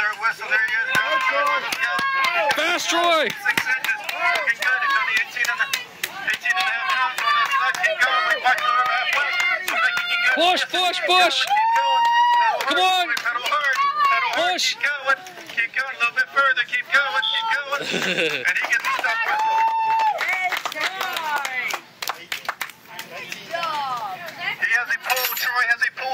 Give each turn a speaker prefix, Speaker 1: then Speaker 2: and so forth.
Speaker 1: third whistle. There he is.
Speaker 2: Fast, Troy.
Speaker 1: 6 inches. Looking good. It's only 18 and a half pounds on his leg. Keep going. We buckle over halfway. I think he can go.
Speaker 2: Push, push, push.
Speaker 1: Keep going.
Speaker 2: Come on.
Speaker 1: Pedal hard. Pedal hard.
Speaker 2: Push.
Speaker 1: Keep going. Keep going. A little bit further. Keep going. Keep going. And he gets the stop whistle. He has a pull. Troy has a pull.